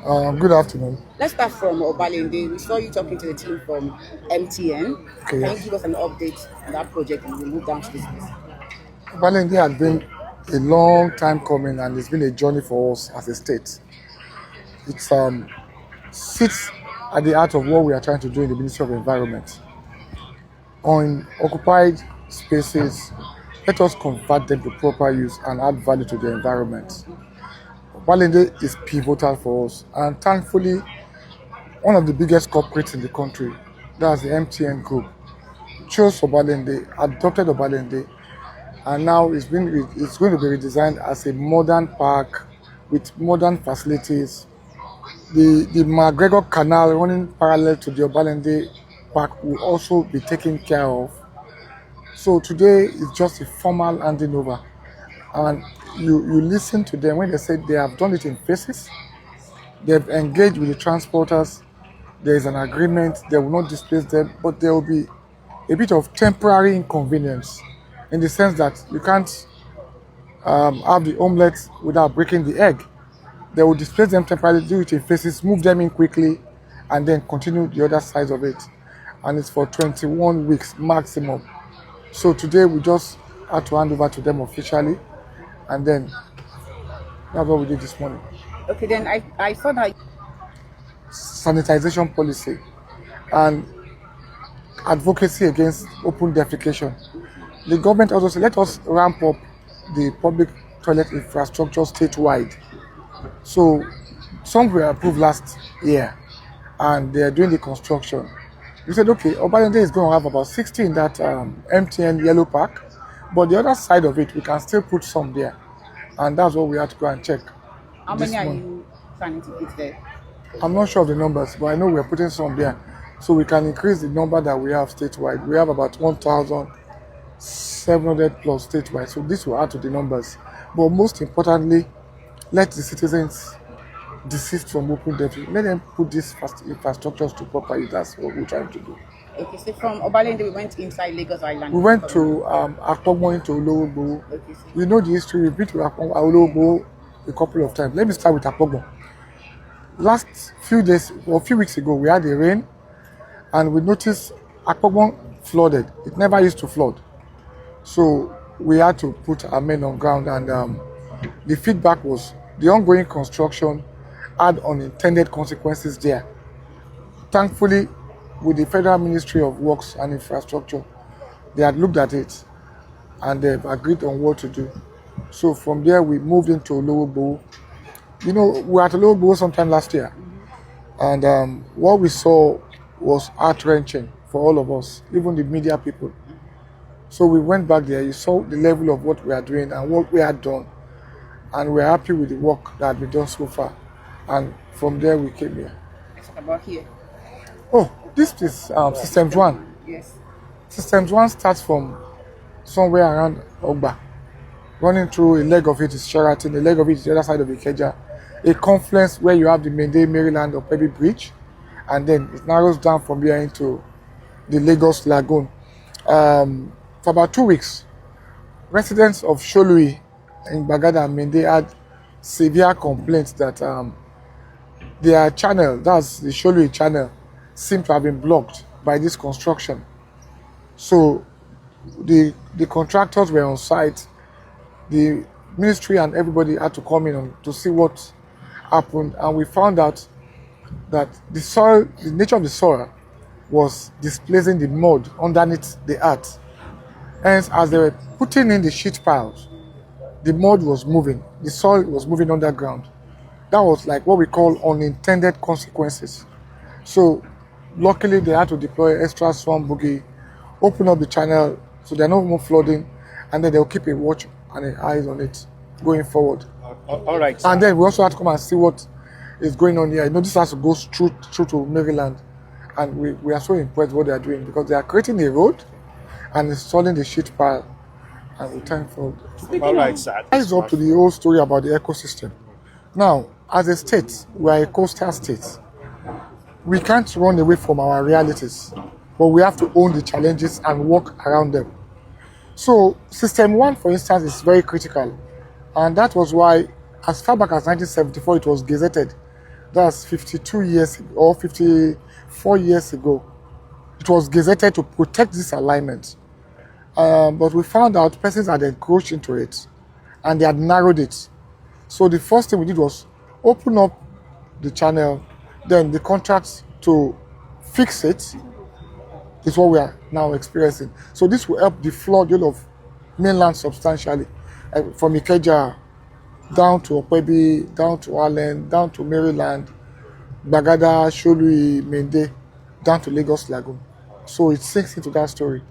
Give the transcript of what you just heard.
Good afternoon. Let's start from Obalende. We saw you talking to the team from MTN. Okay, Can you yes. give us an update on that project and we'll move down to this place? Obalende has been a long time coming and it's been a journey for us as a state. It sits at the heart of what we are trying to do in the Ministry of Environment. On occupied spaces, let us convert them to proper use and add value to the environment. Obalende is pivotal for us, and thankfully, one of the biggest corporates in the country, that's the MTN Group, chose Obalende, adopted Obalende, and now it's going to be redesigned as a modern park with modern facilities. The McGregor Canal running parallel to the Obalende Park will also be taken care of. So today is just a formal handing over, and you listen to them when they say they have done it in phases. They've engaged with the transporters. There is an agreement. They will not displace them, but there will be a bit of temporary inconvenience in the sense that you can't have the omelette without breaking the egg. They will displace them temporarily, do it in phases, move them in quickly, and then continue the other side of it. And it's for 21 weeks maximum. So today we just had to hand over to them officially, and then that's what we did this morning. Okay, then I saw that. Sanitization policy and advocacy against open defecation. The government also said, let us ramp up the public toilet infrastructure statewide. So some were approved last year and they're doing the construction. We said, okay, Obalende is going to have about 60 in that MTN Yellow Park, but the other side of it, we can still put some there. And that's what we had to go and check. How this many are month. you planning to put there? I'm not sure of the numbers, but I know we're putting some there. So we can increase the number that we have statewide. We have about 1,700 plus statewide. So this will add to the numbers. But most importantly, let the citizens desist from open debt. Let them put these infrastructures to proper use. That's what we're trying to do. Okay, so from Obalende, we went inside Lagos Island. We went to Apongbon to Ologbo. Okay, so We know the history. We've been to Ologbo a couple of times. Let me start with Apongbon. Last few days or a few weeks ago, we had a rain and we noticed Apongbon flooded. It never used to flood. So we had to put our men on ground, and the feedback was the ongoing construction had unintended consequences there. Thankfully, with the Federal Ministry of Works and Infrastructure, they had looked at it and they've agreed on what to do. So from there, we moved into Ologbo. You know, we were at Ologbo sometime last year, and what we saw was heart-wrenching for all of us, even the media people. So we went back there. You saw the level of what we are doing and what we had done, and we're happy with the work that had been done so far. And from there, we came here. let's talk about here. Oh, this is Systems 1. Yes. Systems 1 starts from somewhere around Ogba. Running through a leg of it is Sheraton, a leg of it is the other side of Ikeja. A confluence where you have the Mende, Maryland, or Pebby Bridge, and then it narrows down from here into the Lagos Lagoon. For about 2 weeks, residents of Sholui in Bagada and Mende had severe complaints that their channel, that's the Sholui channel, seemed to have been blocked by this construction. So the contractors were on site, the ministry and everybody had to come in to see what happened, and we found out that the soil, the nature of the soil was displacing the mud underneath the earth. Hence, as they were putting in the sheet piles, the mud was moving, the soil was moving underground. That was like what we call unintended consequences. So luckily they had to deploy extra swarm boogie, open up the channel so there are no more flooding, and then they'll keep a watch and an eyes on it going forward. All right. And then we also had to come and see what is going on here. You know, this has to go through to Maryland, and we are so impressed what they are doing because they are creating a road and installing the sheet pile, and we thank for. All right, sir. Ties up to the whole story about the ecosystem. Now, as a state, we are a coastal state. We can't run away from our realities, but we have to own the challenges and work around them. So, System 1, for instance, is very critical, and that was why, as far back as 1974, it was gazetted That's 52 years or 54 years ago. It was gazetted to protect this alignment. But we found out persons had encroached into it and they had narrowed it. So the first thing we did was open up the channel, then the contract to fix it is what we are now experiencing. So this will help deflood the whole of mainland substantially, from Ikeja down to Okwebi, down to Allen, down to Maryland, Bagada, Sholui, Mende, down to Lagos Lagoon. So it sinks into that story.